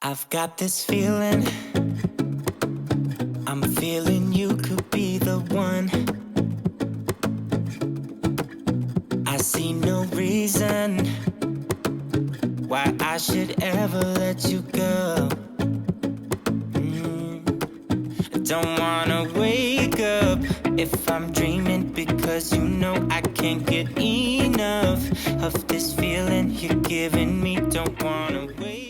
I've got this feeling, I'm feeling you could be the one. I see no reason why I should ever let you go. I don't wanna wake up if I'm dreaming, because you know I can't get enough of this feeling you're giving me. Don't wanna wait.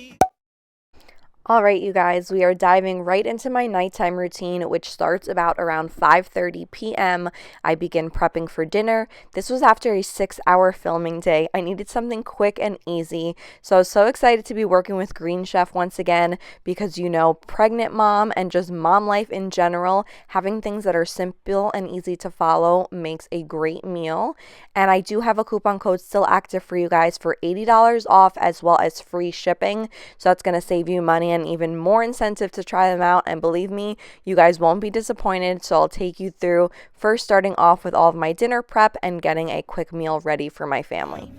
All right, you guys, we are diving right into my nighttime routine, which starts about around 5:30 p.m. I begin prepping for dinner. This was after a 6-hour filming day. I needed something quick and easy, so I was so excited to be working with Green Chef once again because, pregnant mom and just mom life in general, having things that are simple and easy to follow makes a great meal. And I do have a coupon code still active for you guys for $80 off as well as free shipping, so that's going to save you money and even more incentive to try them out. And believe me, you guys won't be disappointed. So I'll take you through first starting off with all of my dinner prep and getting a quick meal ready for my family.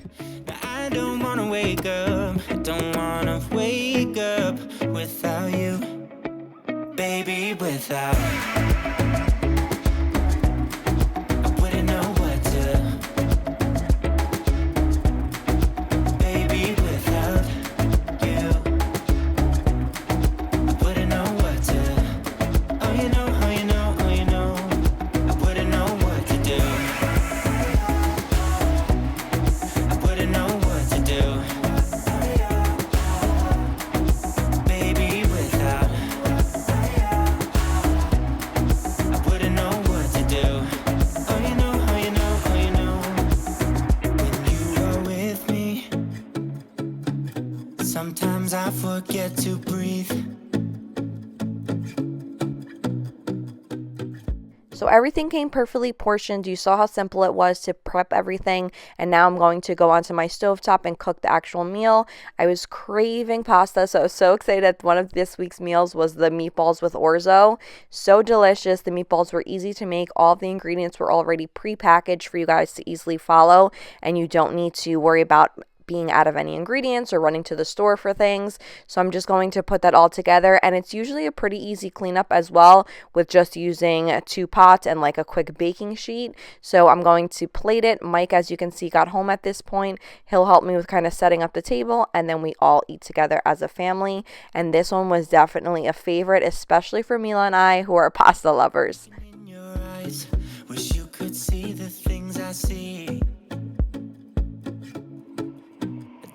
I don't wanna wake up, I don't wanna wake up without you, baby, without. I wouldn't know what to, baby, without you. I wouldn't know what to, oh you know, oh you know, oh you know. I wouldn't know what to do. I wouldn't know what to do, baby, without. I wouldn't know what to do. Oh you know, oh you know, oh you know. When you are with me, sometimes I forget to breathe. So everything came perfectly portioned. You saw how simple it was to prep everything. And now I'm going to go onto my stovetop and cook the actual meal. I was craving pasta, so I was so excited that one of this week's meals was the meatballs with orzo. So delicious. The meatballs were easy to make. All the ingredients were already pre-packaged for you guys to easily follow. And you don't need to worry about being out of any ingredients or running to the store for things. So I'm just going to put that all together, and it's usually a pretty easy cleanup as well with just using 2 pots and like a quick baking sheet. So I'm going to plate it. Mike, as you can see, got home at this point. He'll help me with kind of setting up the table, and then we all eat together as a family. And this one was definitely a favorite, especially for Mila and I, who are pasta lovers. In your eyes, wish you could see the things I see.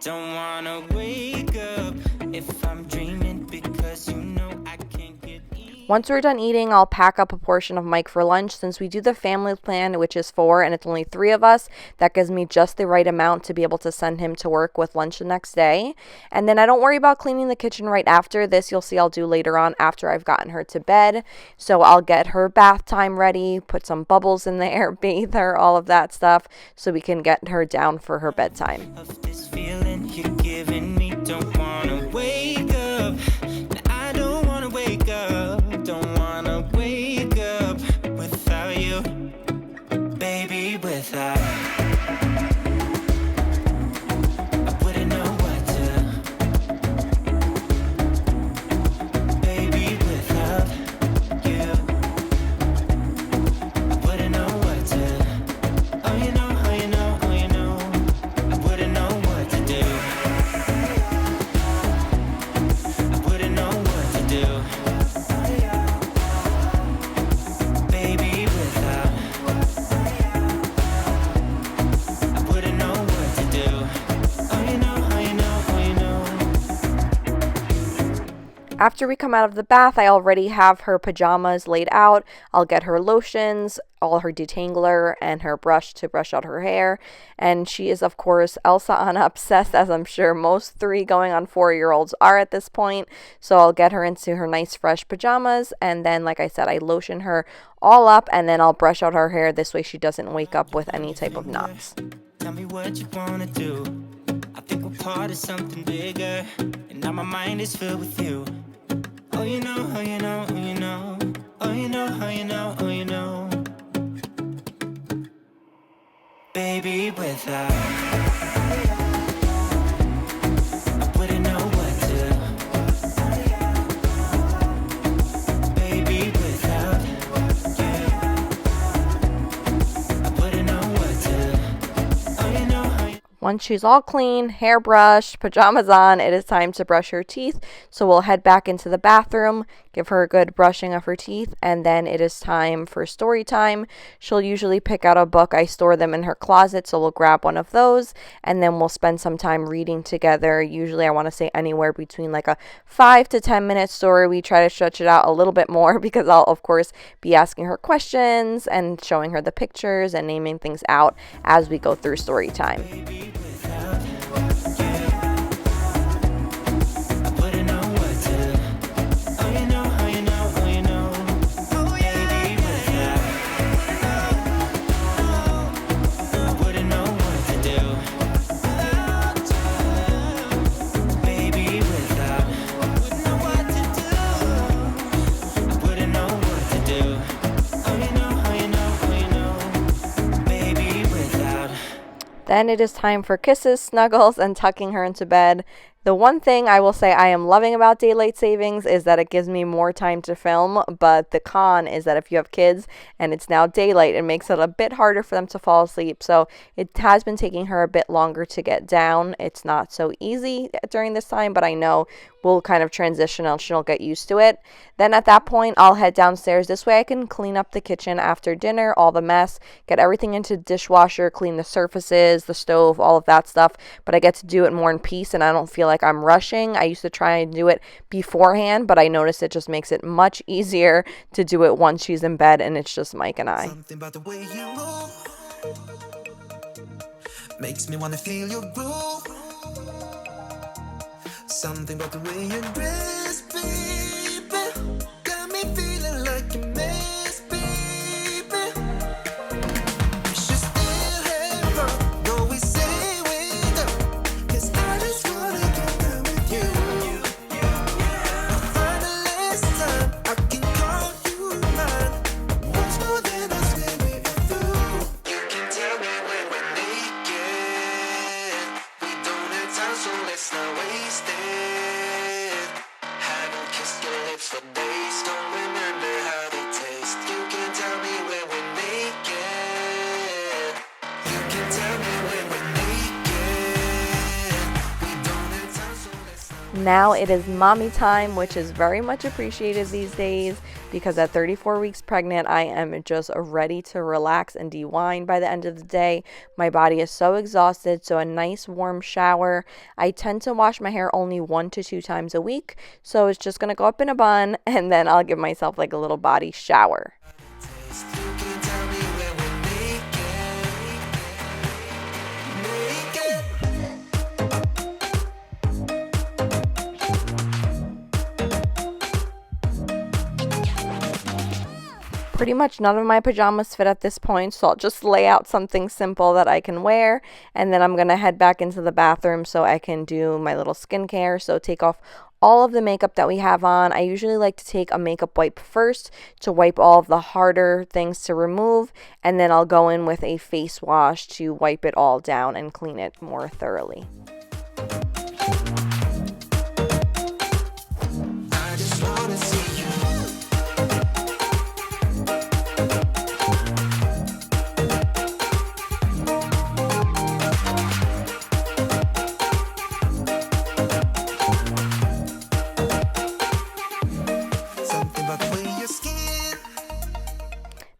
Don't wanna wake up if I'm dreaming, because you know I can't get easy. Once we're done eating, I'll pack up a portion of Mike for lunch. Since we do the family plan, which is 4 and it's only 3 of us, that gives me just the right amount to be able to send him to work with lunch the next day. And then I don't worry about cleaning the kitchen right after. This you'll see I'll do later on after I've gotten her to bed. So I'll get her bath time ready, put some bubbles in there, bathe her, all of that stuff, so we can get her down for her bedtime. Of this feeling you're giving me, don't wanna wake up. I don't wanna wake up, don't wanna wake up without you, baby, without. I wouldn't know what to, baby, without you. I wouldn't know what to, oh you know, oh you know, oh you know. I wouldn't know what to do. I wouldn't know what to do, baby, without. I wouldn't know what to do. Oh you know, oh you know, oh you know. After we come out of the bath, I already have her pajamas laid out. I'll get her lotions, all her detangler, and her brush to brush out her hair. And she is, of course, Elsa Anna obsessed, as I'm sure most 3 going on 4-year-olds are at this point. So I'll get her into her nice fresh pajamas, and then, like I said, I lotion her all up, and then I'll brush out her hair. This way she doesn't wake up with any type of knots. Tell me what you wanna do. I think we're part of something bigger, and now my mind is filled with you. Oh you know, oh you know, oh you know. Oh you know, oh you know, oh you know. Baby, without. I wouldn't know what to, Once she's all clean, hair brushed, pajamas on, it is time to brush her teeth. So we'll head back into the bathroom, give her a good brushing of her teeth, and then it is time for story time. She'll usually pick out a book. I store them in her closet, so we'll grab one of those, and then we'll spend some time reading together. Usually I want to say anywhere between like a 5 to 10 minute story. We try to stretch it out a little bit more because I'll, of course, be asking her questions and showing her the pictures and naming things out as we go through story time. Then it is time for kisses, snuggles, and tucking her into bed. The one thing I will say I am loving about daylight savings is that it gives me more time to film, but the con is that if you have kids and it's now daylight, it makes it a bit harder for them to fall asleep. So it has been taking her a bit longer to get down. It's not so easy during this time, but I know we'll kind of transition and she'll get used to it. Then at that point, I'll head downstairs. This way I can clean up the kitchen after dinner, all the mess, get everything into dishwasher, clean the surfaces, the stove, all of that stuff. But I get to do it more in peace and I don't feel like I'm rushing. I used to try and do it beforehand, but I noticed it just makes it much easier to do it once she's in bed and it's just Mike and I. Something about the way you move makes me wanna feel your groove. Something about the way you dress, baby, got me feeling like a mess, baby. We should still have fun, though we say we don't, 'cause I just wanna get down with you. For the last time, I can call you mine. Once more than I swear we'll be through. You can tell me when we're naked. We don't have time, so let's not waste it. Haven't kissed your lips for days, don't remember how they taste. You can tell me when we're naked. You can tell me when we're naked. We don't have time, so let's not. Now it is mommy time, which is very much appreciated these days because at 34 weeks pregnant, I am just ready to relax and de-wind by the end of the day. My body is so exhausted, so a nice warm shower. I tend to wash my hair only 1 to 2 times a week, so it's just going to go up in a bun and then I'll give myself like a little body shower. You can tell me when we're Pretty much none of my pajamas fit at this point, so I'll just lay out something simple that I can wear, and then I'm going to head back into the bathroom so I can do my little skincare. So take off all of the makeup that we have on. I usually like to take a makeup wipe first to wipe all of the harder things to remove, and then I'll go in with a face wash to wipe it all down and clean it more thoroughly. I just wanna see you. Something about the way your skin.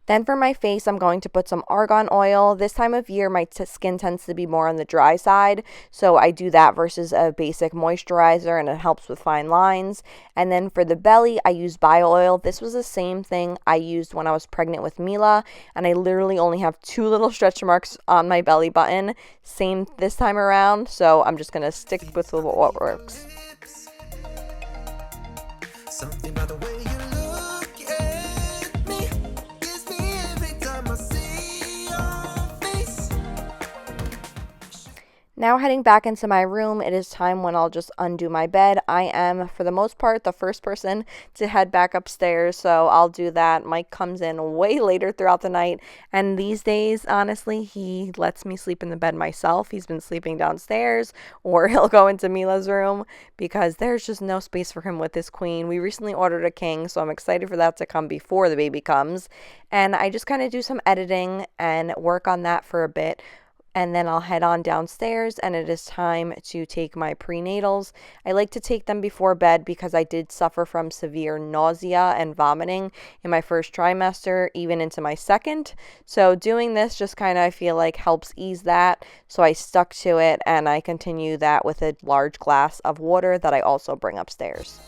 Then for my face, I'm going to put some argan oil. This time of year, my skin tends to be more on the dry side, so I do that versus a basic moisturizer, and it helps with fine lines. And then for the belly, I use bio oil. This was the same thing I used when I was pregnant with Mila, and I literally only have 2 little stretch marks on my belly button. Same this time around, so I'm just going to stick with what works. Something about the way you look at me gets me every time I see your face. Now heading back into my room, it is time when I'll just undo my bed. I am, for the most part, the first person to head back upstairs, so I'll do that. Mike comes in way later throughout the night, and these days, honestly, he lets me sleep in the bed myself. He's been sleeping downstairs, or he'll go into Mila's room because there's just no space for him with his queen. We recently ordered a king, so I'm excited for that to come before the baby comes, and I just kind of do some editing and work on that for a bit. and then I'll head on downstairs and it is time to take my prenatals. I like to take them before bed because I did suffer from severe nausea and vomiting in my first trimester, even into my second. So doing this just kind of, I feel like, helps ease that. So I stuck to it and I continue that with a large glass of water that I also bring upstairs.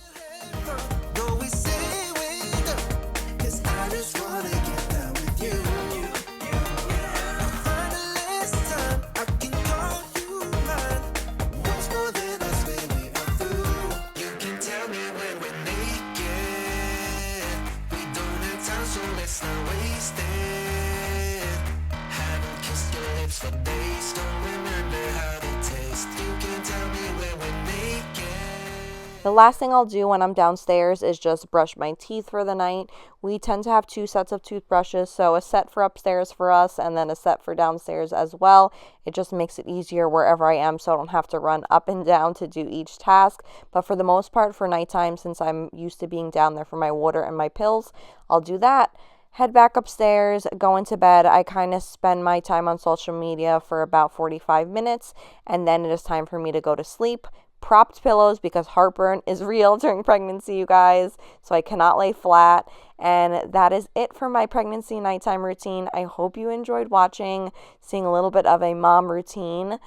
The last thing I'll do when I'm downstairs is just brush my teeth for the night. We tend to have 2 sets of toothbrushes, so a set for upstairs for us and then a set for downstairs as well. It just makes it easier wherever I am so I don't have to run up and down to do each task. But for the most part, for nighttime, since I'm used to being down there for my water and my pills, I'll do that. Head back upstairs, go into bed. I kind of spend my time on social media for about 45 minutes, and then it is time for me to go to sleep. Propped pillows because heartburn is real during pregnancy, you guys, so I cannot lay flat. And that is it for my pregnancy nighttime routine. I hope you enjoyed watching, seeing a little bit of a mom routine.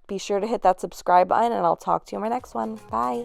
Be sure to hit that subscribe button and I'll talk to you in my next one. Bye.